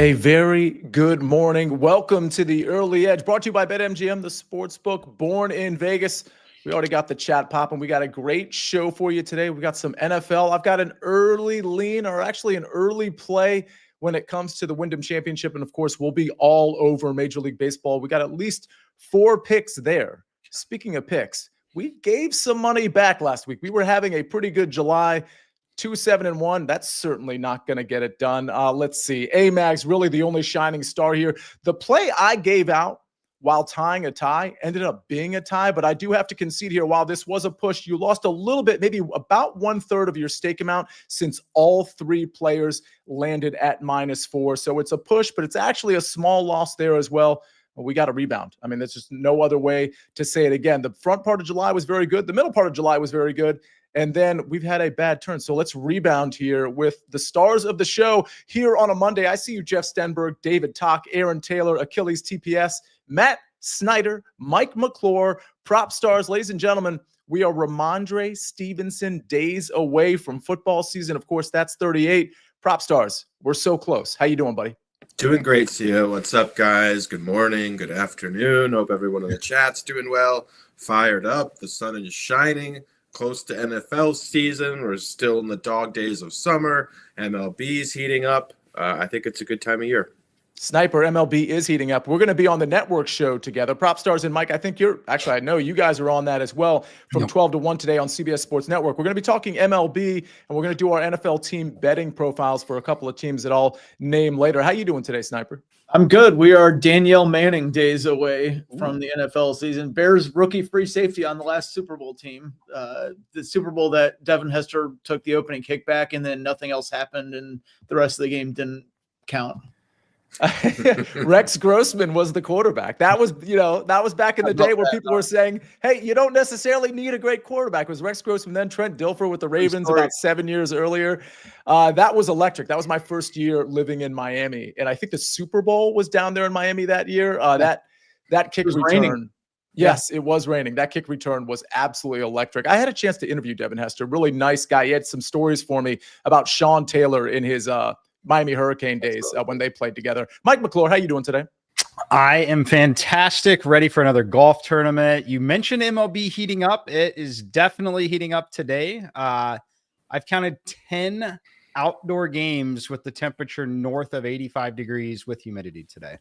A very good morning. Welcome to the Early Edge, brought to you by BetMGM, the sportsbook born in Vegas. We already got the chat popping. We got a great show for you today. We got some NFL. I've got an early lean, or actually an early play when it comes to the Windham Championship. And of course, we'll be all over Major League Baseball. We got at least 4 picks there. Speaking of picks, we gave some money back last week. We were having a pretty good July. 2-7-1. That's certainly not going to get it done. Let's see. Amag's really the only shining star here. The play I gave out while tying a tie ended up being a tie, but I do have to concede here. While this was a push, you lost a little bit, maybe about 1/3 of your stake amount, since all 3 players landed at -4. So it's a push, but it's actually a small loss there as well. We got a rebound. I mean, there's just no other way to say it. Again, the front part of July was very good. The middle part of July was very good. And then we've had a bad turn. So let's rebound here with the stars of the show here on a Monday. I see you, Jeff Stenberg, David Tock, Aaron Taylor, Achilles TPS, Matt Snyder, Mike McClure, PropStarz. Ladies and gentlemen, we are Ramondre Stevenson days away from football season. Of course, that's 38. PropStarz, we're so close. How you doing, buddy? Doing great, Sia. What's up, guys? Good morning, good afternoon. Hope everyone in the chat's doing well. Fired up. The sun is shining. Close to NFL season. We're still in the dog days of summer. MLB's heating up. I think it's a good time of year. Sniper, MLB is heating up. We're going to be on the network show together. PropStarz and Mike, I think I know you guys are on that as well from 12 to 1 today on CBS Sports Network. We're going to be talking MLB, and we're going to do our NFL team betting profiles for a couple of teams that I'll name later. How you doing today, Sniper? I'm good. We are Danielle Manning days away from the NFL season. Bears rookie free safety on the last Super Bowl team. The Super Bowl that Devin Hester took the opening kickback, and then nothing else happened, and the rest of the game didn't count. Rex Grossman was the quarterback. That was back in the day where people were saying, hey, you don't necessarily need a great quarterback. It was Rex Grossman, then Trent Dilfer with the Ravens about 7 years earlier. That was electric. That was my first year living in Miami. And I think the Super Bowl was down there in Miami that year. That kick return. Raining. Yes, it was raining. That kick return was absolutely electric. I had a chance to interview Devin Hester, really nice guy. He had some stories for me about Sean Taylor in his Miami Hurricane days when they played together. Mike McClure, how you doing today? I am fantastic. Ready for another golf tournament. You mentioned MLB heating up. It is definitely heating up today. I've counted 10 outdoor games with the temperature north of 85 degrees with humidity today.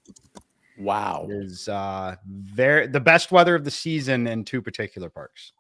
Wow. It is the best weather of the season in 2 particular parks.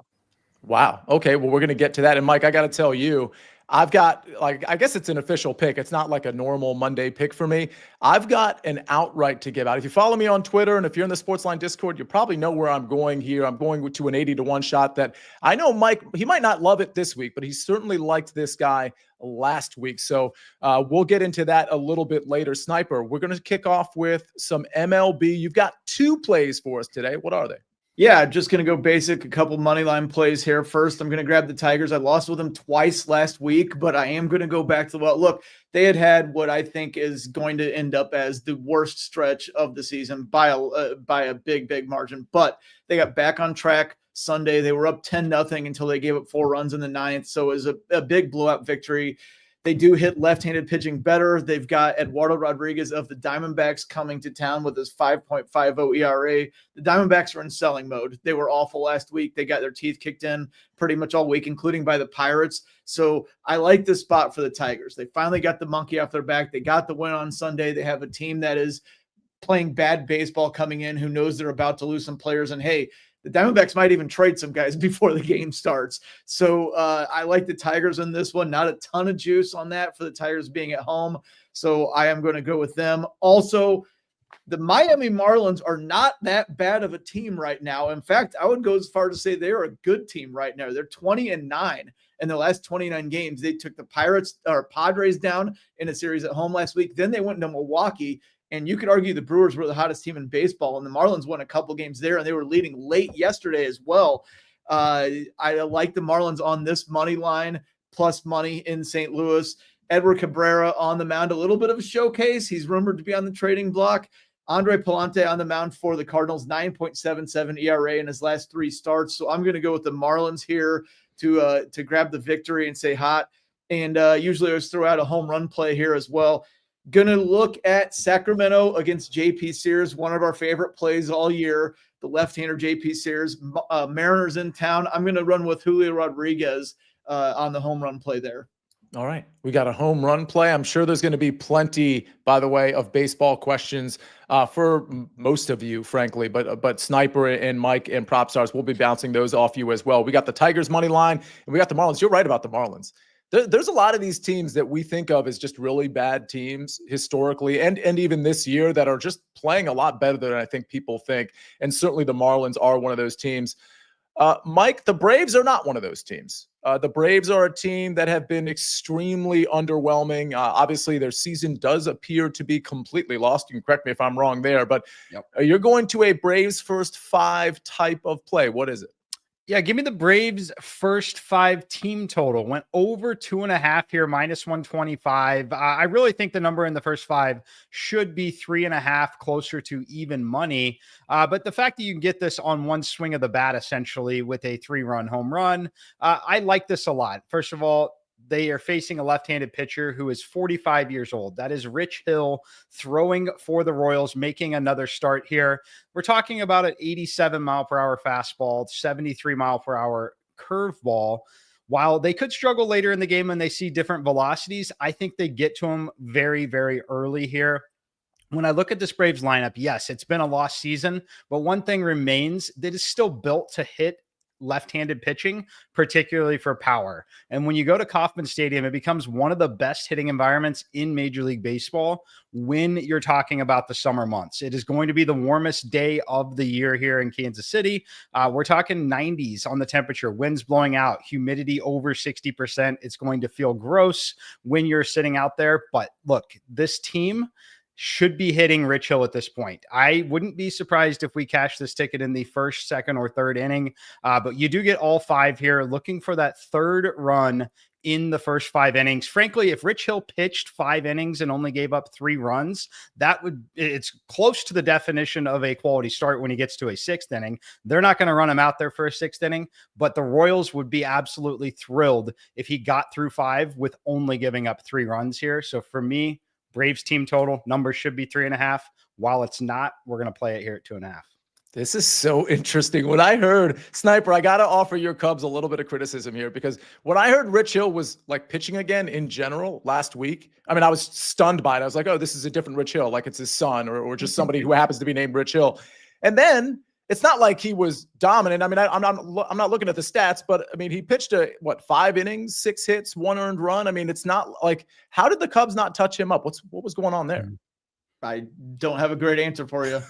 Wow. Okay. Well, we're going to get to that. And Mike, I got to tell you, I've got, I guess it's an official pick. It's not like a normal Monday pick for me. I've got an outright to give out. If you follow me on Twitter and if you're in the SportsLine Discord, you probably know where I'm going here. I'm going to an 80-1 shot that I know Mike, he might not love it this week, but he certainly liked this guy last week. So we'll get into that a little bit later. Sniper, we're going to kick off with some MLB. You've got 2 plays for us today. What are they? Yeah, just going to go basic, a couple money line plays here. First, I'm going to grab the Tigers. I lost with them twice last week, but I am going to go back to look, they had what I think is going to end up as the worst stretch of the season by a big margin. But they got back on track Sunday. They were up 10-0 until they gave up 4 runs in the 9th. So it was a big blowout victory. They do hit left-handed pitching better. They've got Eduardo Rodriguez of the Diamondbacks coming to town with his 5.50 ERA. The Diamondbacks are in selling mode. They were awful last week. They got their teeth kicked in pretty much all week, including by the Pirates. So I like this spot for the Tigers. They finally got the monkey off their back. They got the win on Sunday. They have a team that is playing bad baseball coming in, who knows they're about to lose some players. And, hey, the Diamondbacks might even trade some guys before the game starts. So I like the Tigers in this one. Not a ton of juice on that for the Tigers being at home. So I am going to go with them. Also, the Miami Marlins are not that bad of a team right now. In fact, I would go as far to say they are a good team right now. They're 20-9 in the last 29 games. They took the Padres down in a series at home last week. Then they went to Milwaukee. And you could argue the Brewers were the hottest team in baseball, and the Marlins won a couple games there, and they were leading late yesterday as well. I like the Marlins on this money line, plus money in St. Louis. Edward Cabrera on the mound, a little bit of a showcase. He's rumored to be on the trading block. Andre Palante on the mound for the Cardinals, 9.77 ERA in his last 3 starts. So I'm going to go with the Marlins here to grab the victory and say hot. And usually I always throw out a home run play here as well. Gonna look at Sacramento against JP Sears, one of our favorite plays all year. The left-hander JP Sears, Mariners in town. I'm gonna run with Julio Rodriguez on the home run play there. All right. We got a home run play. I'm sure there's going to be plenty, by the way, of baseball questions for most of you, frankly. But Sniper and Mike and PropStarz will be bouncing those off you as well. We got the Tigers money line and we got the Marlins. You're right about the Marlins. There's a lot of these teams that we think of as just really bad teams historically and even this year that are just playing a lot better than I think people think. And certainly the Marlins are one of those teams. Mike, the Braves are not one of those teams. The Braves are a team that have been extremely underwhelming. Obviously, their season does appear to be completely lost. You can correct me if I'm wrong there, but you're going to a Braves first 5 type of play. What is it? Yeah, give me the Braves first 5 team total. Went over 2.5 here, -125. I really think the number in the first 5 should be 3.5, closer to even money. But the fact that you can get this on one swing of the bat, essentially with a 3-run home run, I like this a lot. First of all, they are facing a left-handed pitcher who is 45 years old. That is Rich Hill throwing for the Royals, making another start here. We're talking about an 87-mile-per-hour fastball, 73-mile-per-hour curveball. While they could struggle later in the game when they see different velocities, I think they get to them very, very early here. When I look at this Braves lineup, yes, it's been a lost season, but one thing remains that it's still built to hit left-handed pitching, particularly for power. And when you go to Kauffman Stadium, it becomes one of the best hitting environments in Major League Baseball when you're talking about the summer months. It is going to be the warmest day of the year here in Kansas City. We're talking 90s on the temperature, winds blowing out, humidity over 60%. It's going to feel gross when you're sitting out there. But look, this team should be hitting Rich Hill at this point. I wouldn't be surprised if we cash this ticket in the first, second, or third inning. But you do get all 5 here, looking for that third run in the first 5 innings. Frankly, if Rich Hill pitched 5 innings and only gave up 3 runs, it's close to the definition of a quality start when he gets to a 6th inning. They're not going to run him out there for a 6th inning, but the Royals would be absolutely thrilled if he got through 5 with only giving up 3 runs here. So for me, Braves team total number should be 3.5. While it's not, we're going to play it here at 2.5. This is so interesting. When I heard Sniper, I got to offer your Cubs a little bit of criticism here, because when I heard Rich Hill was like pitching again in general last week, I mean, I was stunned by it. I was like, oh, this is a different Rich Hill. Like it's his son or just somebody who happens to be named Rich Hill. And then it's not like he was dominant. I mean, I'm not looking at the stats, but I mean, he pitched 5 innings, 6 hits, 1 earned run. I mean, it's not like, how did the Cubs not touch him up? What was going on there? I don't have a great answer for you.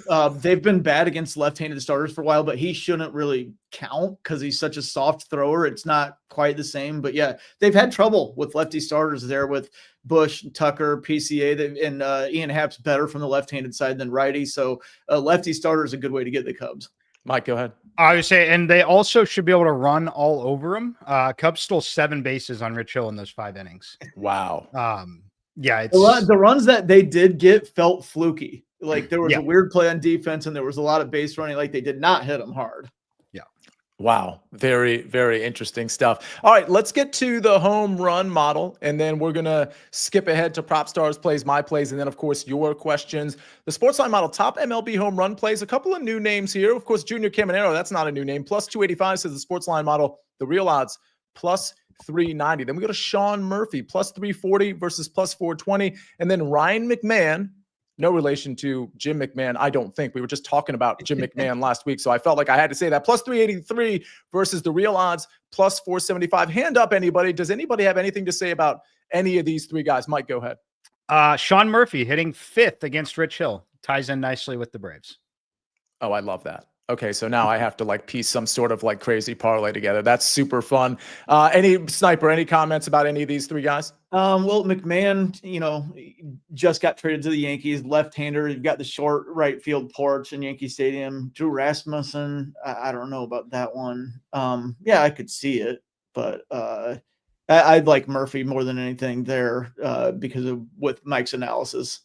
They've been bad against left-handed starters for a while, but he shouldn't really count because he's such a soft thrower. It's not quite the same, but yeah, they've had trouble with lefty starters there with Bush, Tucker, PCA, and Ian Happ's better from the left-handed side than righty. So a lefty starter is a good way to get the Cubs. Mike, go ahead. I would say, and they also should be able to run all over him. Cubs stole 7 bases on Rich Hill in those 5 innings. Wow. Yeah, the runs that they did get felt fluky. Like there was a weird play on defense and there was a lot of base running. Like they did not hit him hard. Yeah. Wow. Very, very interesting stuff. All right, let's get to the home run model, and then we're going to skip ahead to PropStarz plays, my plays, and then, of course, your questions. The SportsLine model, top MLB home run plays, a couple of new names here. Of course, Junior Caminero, that's not a new name. Plus 285 says the SportsLine model, the real odds, plus 390. Then we go to Sean Murphy, plus 340 versus plus 420. And then Ryan McMahon, no relation to Jim McMahon, I don't think. We were just talking about Jim McMahon last week, so I felt like I had to say that. Plus 383 versus the real odds, plus 475. Hand up, anybody. Does anybody have anything to say about any of these 3 guys? Mike, go ahead. Sean Murphy hitting 5th against Rich Hill. Ties in nicely with the Braves. Oh, I love that. Okay, so now I have to like piece some sort of like crazy parlay together. That's super fun. Any Sniper, any comments about any of these 3 guys? Well, McMahon, just got traded to the Yankees, left-hander. You've got the short right field porch in Yankee Stadium. Drew Rasmussen, I don't know about that one. Yeah, I could see it, but I'd like Murphy more than anything there because with Mike's analysis.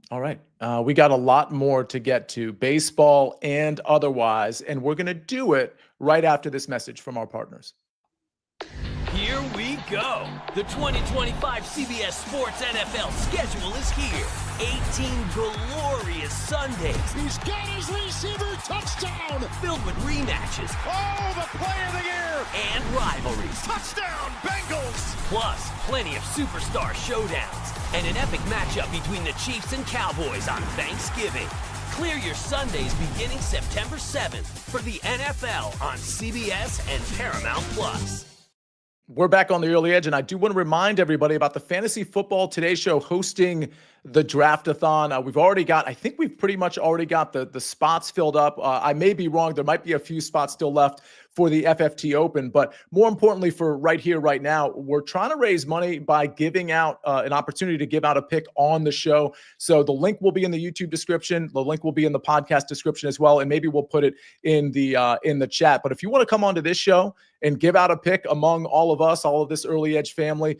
All right. We got a lot more to get to, baseball and otherwise, and we're going to do it right after this message from our partners. Here we go. The 2025 CBS Sports NFL schedule is here. 18 glorious Sundays. He's got his receiver touchdown. Filled with rematches. Oh, the play of the year. And rivalries. Touchdown, Bengals. Plus, plenty of superstar showdowns. And an epic matchup between the Chiefs and Cowboys on Thanksgiving. Clear your Sundays beginning September 7th for the NFL on CBS and Paramount Plus. We're back on the early edge, and I do want to remind everybody about the Fantasy Football Today Show hosting the Draft-a-thon. We've already got, I think we've pretty much already got the spots filled up. I may be wrong. There might be a few spots still left for the FFT Open, but more importantly for right here, right now, we're trying to raise money by giving out an opportunity to give out a pick on the show. So the link will be in the YouTube description. The link will be in the podcast description as well, and maybe we'll put it in the chat. But if you want to come onto this show and give out a pick among all of us, all of this early edge family,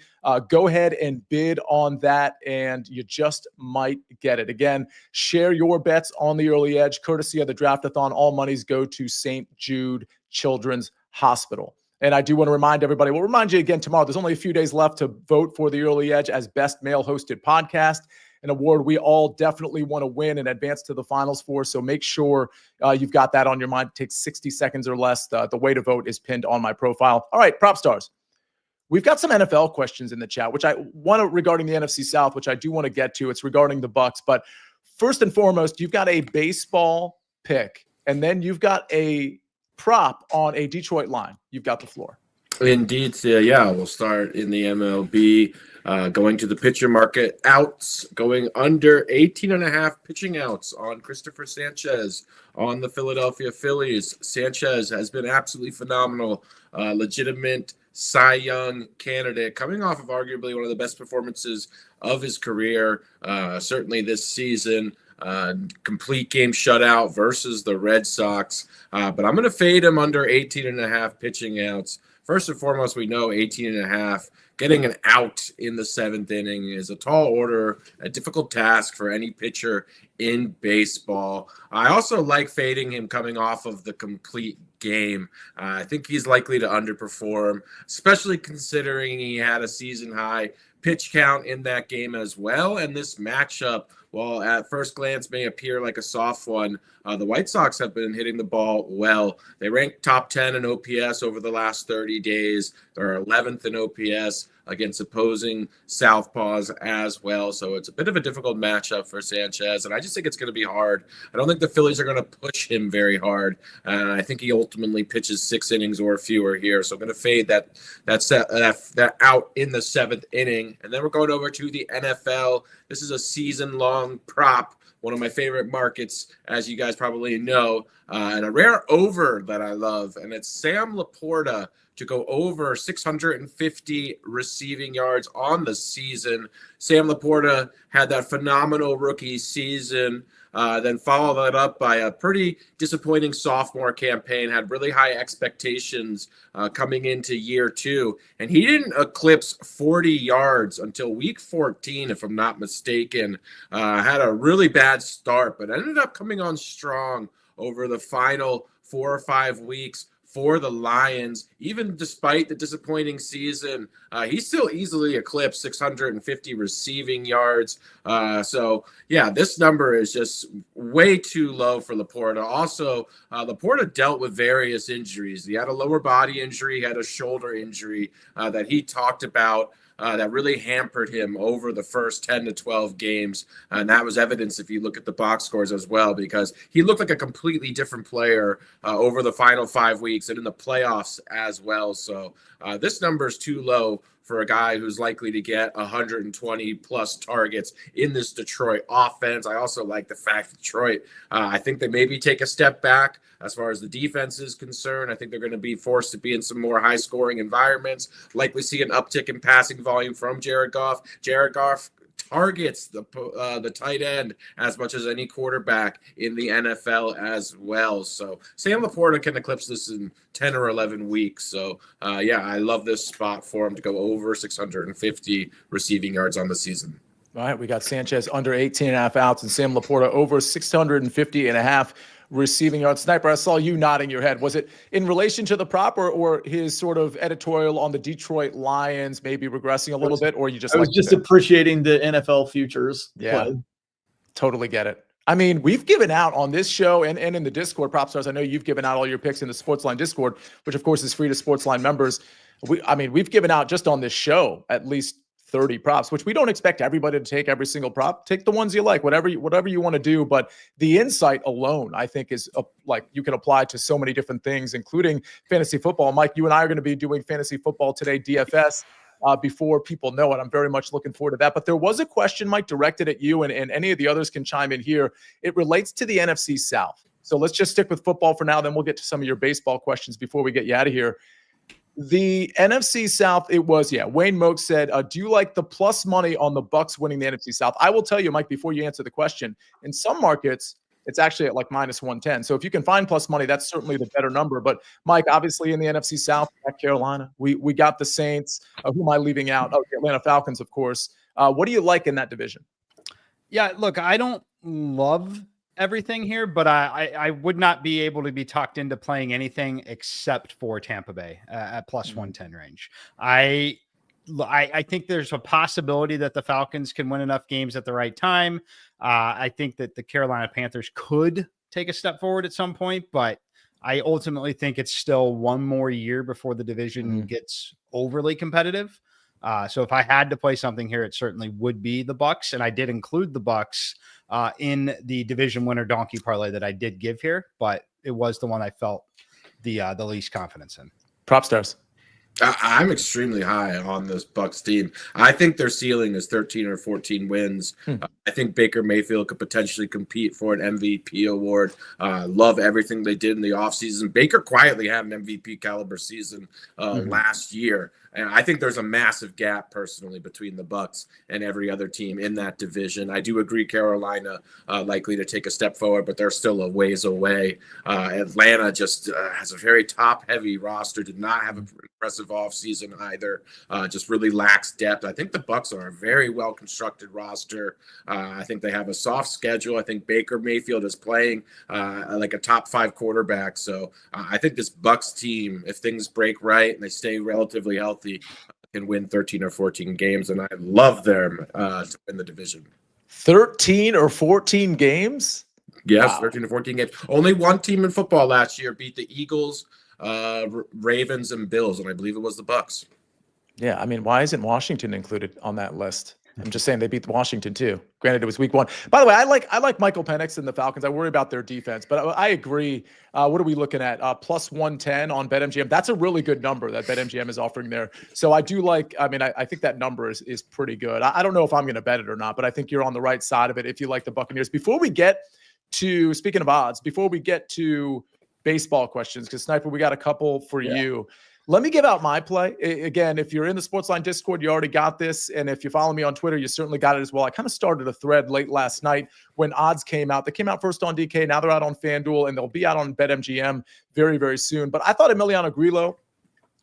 go ahead and bid on that, and you just might get it. Again, share your bets on the early edge, courtesy of the Draft-a-thon. All monies go to St. Jude Children's Hospital. And I do want to remind everybody, we'll remind you again tomorrow, there's only a few days left to vote for the Early Edge as best male hosted podcast, an award we all definitely want to win and advance to the finals for. So make sure you've got that on your mind. It takes 60 seconds or less. The way to vote is pinned on my profile. All right, PropStarz. We've got some NFL questions in the chat, which I want to regarding the NFC South, which I do want to get to. It's regarding the Bucs. But first and foremost, you've got a baseball pick, and then you've got a prop on a Detroit line. You've got the floor. Indeed, yeah, we'll start in the MLB. Going to the pitcher market, outs going under 18.5 pitching outs on Christopher Sanchez on the Philadelphia Phillies. Sanchez has been absolutely phenomenal, legitimate Cy Young candidate, coming off of arguably one of the best performances of his career, certainly this season. Complete game shutout versus the Red Sox. But I'm going to fade him under 18.5 pitching outs. First and foremost, we know 18.5. Getting an out in the seventh inning is a tall order, a difficult task for any pitcher in baseball. I also like fading him coming off of the complete game. I think he's likely to underperform, especially considering he had a season-high pitch count in that game as well. And this matchup, while at first glance may appear like a soft one, the White Sox have been hitting the ball well. They rank top 10 in OPS over the last 30 days. They're 11th in OPS against opposing southpaws as well. So it's a bit of a difficult matchup for Sanchez, and I just think it's going to be hard. I don't think the Phillies are going to push him very hard. I think he ultimately pitches 6 innings or fewer here. So I'm going to fade that out in the seventh inning. And then we're going over to the NFL. This is a season-long prop, one of my favorite markets, as you guys probably know, and a rare over that I love, and it's Sam Laporta to go over 650 receiving yards on the season. Sam Laporta had that phenomenal rookie season, then followed that up by a pretty disappointing sophomore campaign, had really high expectations coming into year 2, and he didn't eclipse 40 yards until week 14, if I'm not mistaken. Had a really bad start, but ended up coming on strong over the final 4 or 5 weeks for the Lions. Even despite the disappointing season, he still easily eclipsed 650 receiving yards. So, yeah, this number is just way too low for Laporta. Also, Laporta dealt with various injuries. He had a lower body injury, he had a shoulder injury that he talked about. That really hampered him over the first 10 to 12 games. And that was evidence if you look at the box scores as well, because he looked like a completely different player over the final 5 weeks and in the playoffs as well. So this number is too low for a guy who's likely to get 120 plus targets in this Detroit offense. I also like the fact Detroit, I think they maybe take a step back as far as the defense is concerned. I think they're going to be forced to be in some more high scoring environments, likely see an uptick in passing volume from Jared Goff. Jared Goff targets the tight end as much as any quarterback in the NFL as well. So Sam Laporta can eclipse this in 10 or 11 weeks. So, yeah, I love this spot for him to go over 650 receiving yards on the season. All right, we got Sanchez under 18.5 outs and Sam Laporta over 650.5 receiving yards. Sniper, I saw you nodding your head. Was it in relation to the prop or his sort of editorial on the Detroit Lions maybe regressing a little bit, or you just I was just appreciating the NFL futures play. Totally get it. I mean, we've given out on this show and in the Discord, PropStarz. I know you've given out all your picks in the SportsLine Discord, which of course is free to SportsLine members. We've given out just on this show at least 30 props, which we don't expect everybody to take every single prop. Take the ones you like, whatever you want to do. But the insight alone, I think, is like you can apply to so many different things, including fantasy football. Mike, you and I are going to be doing fantasy football today, DFS. Before people know it. I'm very much looking forward to that. But there was a question, Mike, directed at you, and any of the others can chime in here. It relates to the NFC South. So let's just stick with football for now. Then we'll get to some of your baseball questions before we get you out of here. The NFC South, it was, Wayne Moak said, do you like the plus money on the Bucs winning the NFC South? I will tell you, Mike, before you answer the question, in some markets, it's actually at like minus 110. So if you can find plus money, that's certainly the better number. But Mike, obviously in the NFC South, at Carolina, we got the Saints. Who am I leaving out? Oh, the Atlanta Falcons, of course. What do you like in that division? Yeah, look, I don't love everything here, but I would not be able to be talked into playing anything except for Tampa Bay at plus 110 range. I think there's a possibility that the Falcons can win enough games at the right time. I think that the Carolina Panthers could take a step forward at some point, but I ultimately think it's still one more year before the division gets overly competitive. So if I had to play something here, it certainly would be the Bucs, and I did include the Bucs in the division winner donkey parlay that I did give here, but it was the one I felt the least confidence in. PropStarz. I'm extremely high on this Bucs team. I think their ceiling is 13 or 14 wins. I think Baker Mayfield could potentially compete for an MVP award. Love everything they did in the offseason. Baker quietly had an MVP caliber season last year. And I think there's a massive gap personally between the Bucs and every other team in that division. I do agree Carolina likely to take a step forward, but they're still a ways away. Atlanta just has a very top-heavy roster, did not have an impressive offseason either, just really lacks depth. I think the Bucs are a very well-constructed roster. I think they have a soft schedule. I think Baker Mayfield is playing like a top 5 quarterback. So I think this Bucs team, if things break right and they stay relatively healthy, can win 13 or 14 games, and I love them to win the division. 13 or 14 games? Yes, Wow. 13 or 14 games. Only one team in football last year beat the Eagles, Ravens, and Bills, and I believe it was the Bucs. Yeah, I mean, why isn't Washington included on that list? I'm just saying they beat Washington too. Granted, it was week 1. By the way, I like Michael Penix and the Falcons. I worry about their defense, but I agree. What are we looking at? Plus 110 on BetMGM. That's a really good number that BetMGM is offering there. So I do like. I mean, I think that number is pretty good. I don't know if I'm going to bet it or not, but I think you're on the right side of it if you like the Buccaneers. Before we get to speaking of odds, before we get to baseball questions, because Sniper, we got a couple for you. Let me give out my play. Again, if you're in the SportsLine Discord, you already got this. And if you follow me on Twitter, you certainly got it as well. I kind of started a thread late last night when odds came out. They came out first on DK. Now they're out on FanDuel, and they'll be out on BetMGM very, very soon. But I thought Emiliano Grillo,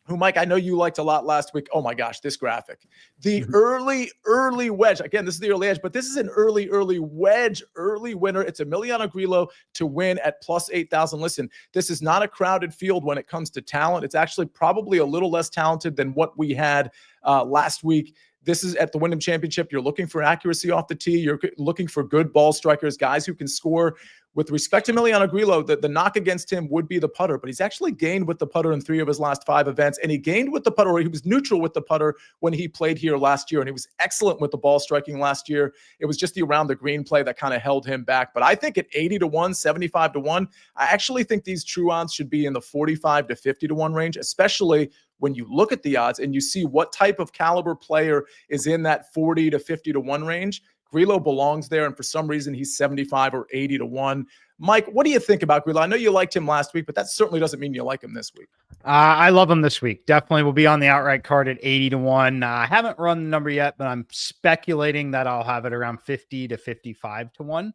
who, Mike, I know you liked a lot last week. Oh, my gosh, this graphic. The early wedge. Again, this is the early edge, but this is an early wedge, early winner. It's Emiliano Grillo to win at plus 8,000. Listen, this is not a crowded field when it comes to talent. It's actually probably a little less talented than what we had last week. This is at the Windham Championship. You're looking for accuracy off the tee. You're looking for good ball strikers, guys who can score. With respect to Emiliano Grillo, the knock against him would be the putter, but he's actually gained with the putter in 3 of his last 5 events, and he gained with the putter, or he was neutral with the putter when he played here last year, and he was excellent with the ball striking last year. It was just the around the green play that kind of held him back. But I think at 80 to 1, 75 to 1, I actually think these true odds should be in the 45 to 50 to 1 range, especially when you look at the odds and you see what type of caliber player is in that 40 to 50 to 1 range. Grillo belongs there, and for some reason he's 75 or 80 to 1. Mike, what do you think about Grillo? I know you liked him last week, but that certainly doesn't mean you like him this week. I love him this week. Definitely will be on the outright card at 80 to 1. I haven't run the number yet, but I'm speculating that I'll have it around 50 to 55 to 1.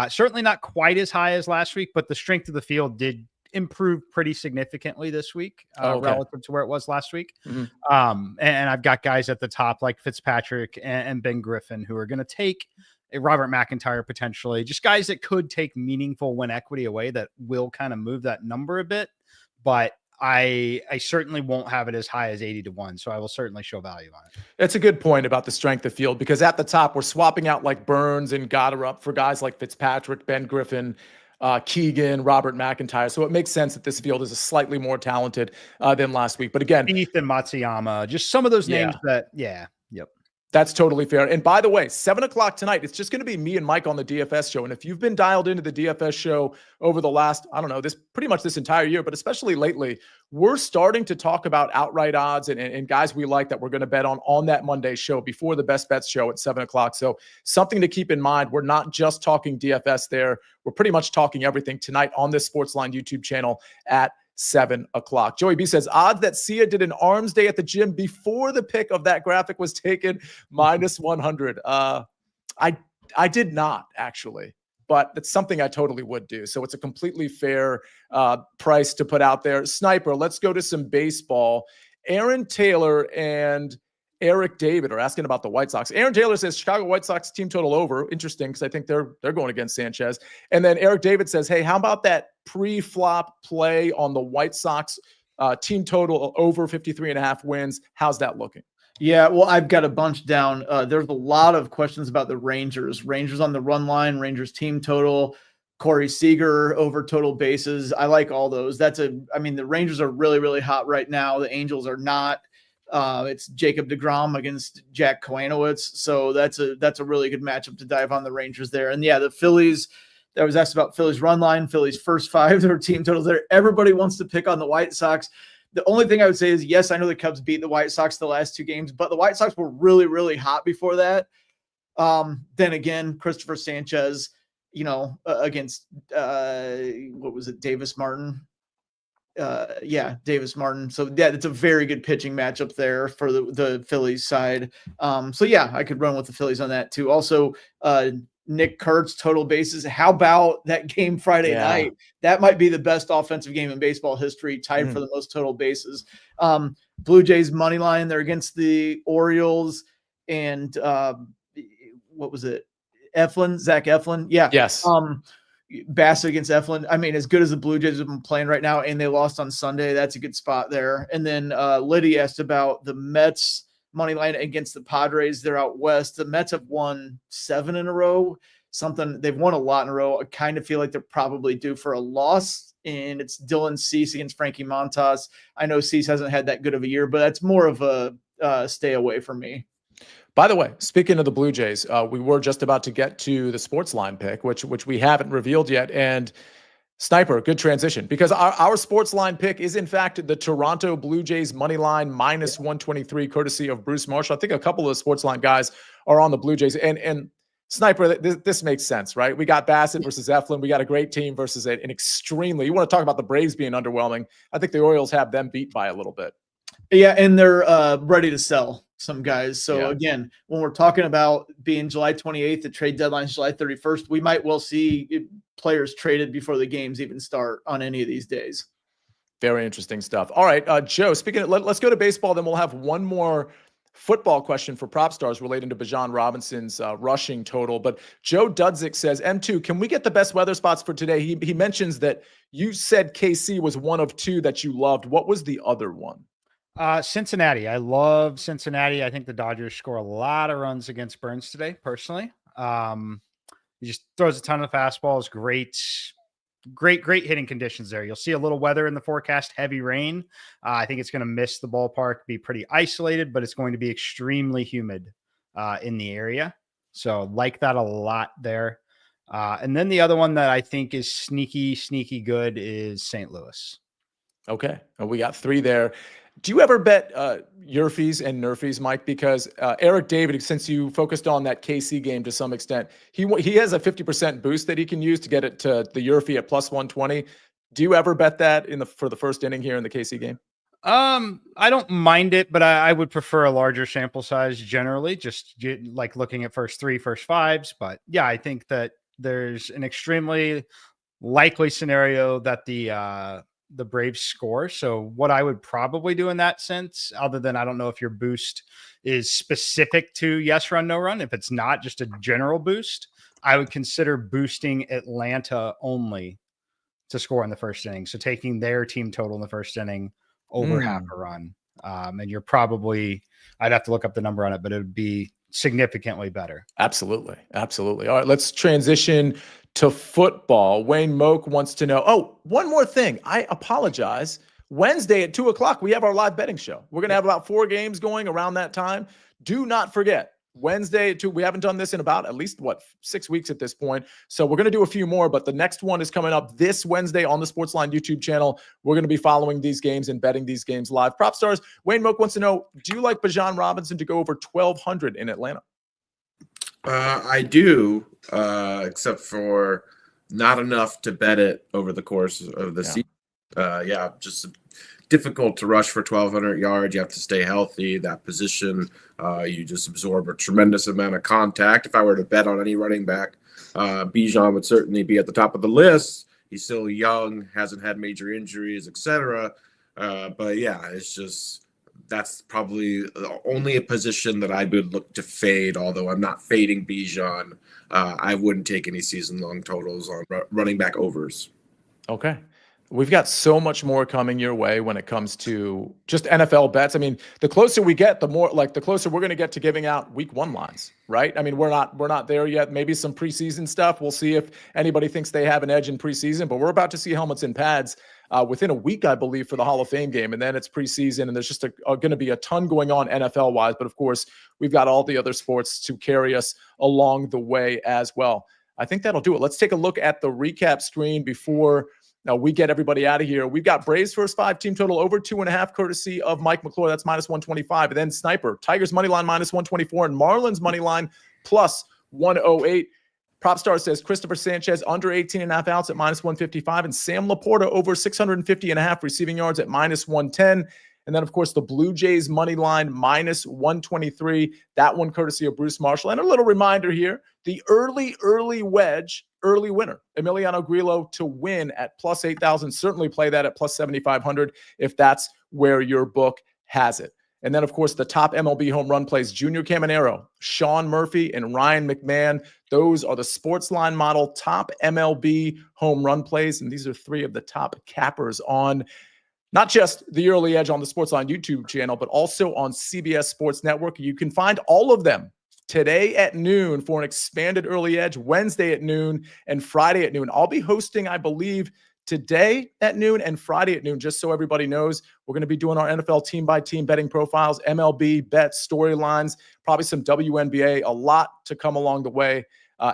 Certainly not quite as high as last week, but the strength of the field did improve pretty significantly this week relative to where it was last week. And I've got guys at the top like Fitzpatrick and Ben Griffin who are going to take Robert McIntyre potentially, just guys that could take meaningful win equity away that will kind of move that number a bit. But I certainly won't have it as high as 80-1. So I will certainly show value on it. That's a good point about the strength of field, because at the top, we're swapping out like Burns and Goddard for guys like Fitzpatrick, Ben Griffin, Keegan, Robert McIntyre. So it makes sense that this field is a slightly more talented than last week. But again, Ethan Matsuyama, just some of those names that, yep. That's totally fair. And by the way, 7 o'clock tonight, it's just going to be me and Mike on the DFS show. And if you've been dialed into the DFS show over the last, I don't know, pretty much this entire year, but especially lately, we're starting to talk about outright odds and guys we like that we're going to bet on that Monday show before the best bets show at 7 o'clock. So something to keep in mind. We're not just talking DFS there. We're pretty much talking everything tonight on this SportsLine YouTube channel at 7 o'clock. Joey B says odds that Sia did an arms day at the gym before the pick of that graphic was taken -100. I did not actually, but it's something I totally would do. So it's a completely fair price to put out there. Sniper, let's go to some baseball. Aaron Taylor and Eric David are asking about the White Sox. Aaron Taylor says Chicago White Sox team total over. Interesting, because I think they're going against Sanchez. And then Eric David says, hey, how about that pre-flop play on the White Sox team total over 53.5 wins? How's that looking? Yeah, well, I've got a bunch down. There's a lot of questions about the Rangers. Rangers on the run line, Rangers team total, Corey Seager over total bases. I like all those. The Rangers are really, really hot right now. The Angels are not. It's Jacob deGrom against Jack Kowanowitz. So that's a really good matchup to dive on the Rangers there. And yeah, the Phillies, I was asked about Phillies run line, Phillies first five, their team totals there. Everybody wants to pick on the White Sox. The only thing I would say is, yes, I know the Cubs beat the White Sox the last two games, but the White Sox were really, really hot before that. Then again, Christopher Sanchez, against, what was it? Davis Martin. Davis Martin. So yeah, it's a very good pitching matchup there for the Phillies side. So yeah, I could run with the Phillies on that too. Also, Nick Kurtz total bases. How about that game Friday night? That might be the best offensive game in baseball history, tied for the most total bases. Blue Jays money line. They're against the Orioles and what was it? Zach Eflin. Yeah. Yes. Bassett against Eflin. I mean, as good as the Blue Jays have been playing right now, and they lost on Sunday, that's a good spot there. And then Liddy asked about the Mets money line against the Padres. They're out west. The Mets have won 7 in a row. They've won a lot in a row. I kind of feel like they're probably due for a loss, and it's Dylan Cease against Frankie Montas. I know Cease hasn't had that good of a year, but that's more of a stay away from me. By the way, speaking of the Blue Jays, we were just about to get to the SportsLine pick, which we haven't revealed yet. And Sniper, good transition, because our SportsLine pick is in fact the Toronto Blue Jays money line -123, courtesy of Bruce Marshall. I think a couple of the SportsLine guys are on the Blue Jays. And Sniper, this makes sense, right? We got Bassett versus Eflin. We got a great team versus an extremely. You want to talk about the Braves being underwhelming? I think the Orioles have them beat by a little bit. Yeah, and they're ready to sell some guys. So again, when we're talking about being July 28th, the trade deadline is July 31st, we might well see players traded before the games even start on any of these days. Very interesting stuff. All right, Joe, let's go to baseball. Then we'll have one more football question for PropStarz relating to Bijan Robinson's rushing total. But Joe Dudzik says, M2, can we get the best weather spots for today? He mentions that you said KC was one of two that you loved. What was the other one? Cincinnati. I love Cincinnati. I think the Dodgers score a lot of runs against Burns today, personally. He just throws a ton of fastballs. Great hitting conditions there. You'll see a little weather in the forecast, heavy rain. I think it's going to miss the ballpark, be pretty isolated, but it's going to be extremely humid in the area. So like that a lot there. And then the other one that I think is sneaky good is St. Louis. Okay. And we got 3 there. Do you ever bet Yerfies and Nerfies, Mike? Because Eric David, since you focused on that KC game to some extent, he has a 50% boost that he can use to get it to the Yerfie at +120. Do you ever bet that for the first inning here in the KC game? I don't mind it, but I would prefer a larger sample size generally, just like looking at first 3, first 5s. But yeah, I think that there's an extremely likely scenario that the the Braves score. So what I would probably do in that sense, other than I don't know if your boost is specific to yes run, no run. If it's not just a general boost, I would consider boosting Atlanta only to score in the first inning. So taking their team total in the first inning over half a run. And you're probably, I'd have to look up the number on it, but it would be significantly better. Absolutely. Absolutely. All right, let's transition to football. Wayne Moak wants to know, oh, one more thing. I apologize. Wednesday at 2:00, we have our live betting show. We're going to have about 4 games going around that time. Do not forget, Wednesday at 2, we haven't done this in about at least 6 weeks at this point. So we're going to do a few more, but the next one is coming up this Wednesday on the SportsLine YouTube channel. We're going to be following these games and betting these games live. PropStarz, Wayne Moak wants to know, do you like Bijan Robinson to go over 1,200 in Atlanta? I do, except for not enough to bet it over the course of the season. Just difficult to rush for 1,200 yards. You have to stay healthy. That position, you just absorb a tremendous amount of contact. If I were to bet on any running back, Bijan would certainly be at the top of the list. He's still young, hasn't had major injuries, etc. But yeah, it's just that's probably only a position that I would look to fade. Although I'm not fading Bijan, I wouldn't take any season-long totals on running back overs. Okay. We've got so much more coming your way when it comes to just NFL bets. I mean, the closer we get, the closer we're going to get to giving out week 1 lines, right? I mean, we're not there yet. Maybe some preseason stuff. We'll see if anybody thinks they have an edge in preseason, but we're about to see helmets and pads within a week, I believe, for the Hall of Fame game. And then it's preseason, and there's just going to be a ton going on NFL wise. But of course, we've got all the other sports to carry us along the way as well. I think that'll do it. Let's take a look at the recap screen before we get everybody out of here. We've got Braves first 5 team total over 2.5, courtesy of Mike McClure. That's -125. And then Sniper, Tigers money line -124, and Marlins money line +108. PropStarz says Christopher Sanchez under 18.5 outs at -155, and Sam Laporta over 650.5 receiving yards at -110. And then, of course, the Blue Jays money line -123. That one courtesy of Bruce Marshall. And a little reminder here, the early wedge, early winner, Emiliano Grillo to win at +8,000. Certainly play that at +7,500 if that's where your book has it. And then, of course, the top MLB home run plays, Junior Caminero, Sean Murphy, and Ryan McMahon. Those are the SportsLine model top MLB home run plays. And these are 3 of the top cappers on not just the Early Edge on the SportsLine YouTube channel, but also on CBS Sports Network. You can find all of them today at noon for an expanded Early Edge, Wednesday at noon, and Friday at noon. I'll be hosting, I believe, today at noon and Friday at noon, just so everybody knows. We're going to be doing our NFL team-by-team betting profiles, MLB, bets, storylines, probably some WNBA, a lot to come along the way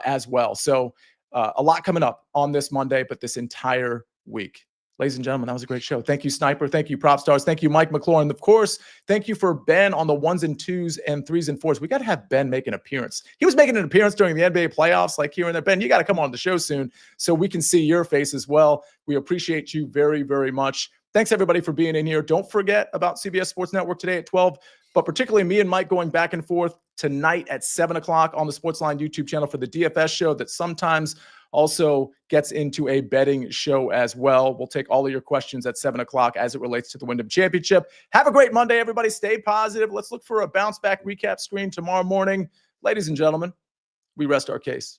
as well. So a lot coming up on this Monday, but this entire week. Ladies and gentlemen, that was a great show. Thank you, Sniper. Thank you, PropStarz. Thank you, Mike McClure. And of course, thank you for Ben on the 1s and 2s and 3s and 4s. We got to have Ben make an appearance. He was making an appearance during the NBA playoffs, like here and there. Ben, you got to come on the show soon so we can see your face as well. We appreciate you very, very much. Thanks, everybody, for being in here. Don't forget about CBS Sports Network today at 12, but particularly me and Mike going back and forth tonight at 7 o'clock on the SportsLine YouTube channel for the DFS show that sometimes also gets into a betting show as well. We'll take all of your questions at 7 o'clock as it relates to the Windham Championship. Have a great Monday, everybody. Stay positive. Let's look for a bounce back recap screen tomorrow morning. Ladies and gentlemen, we rest our case.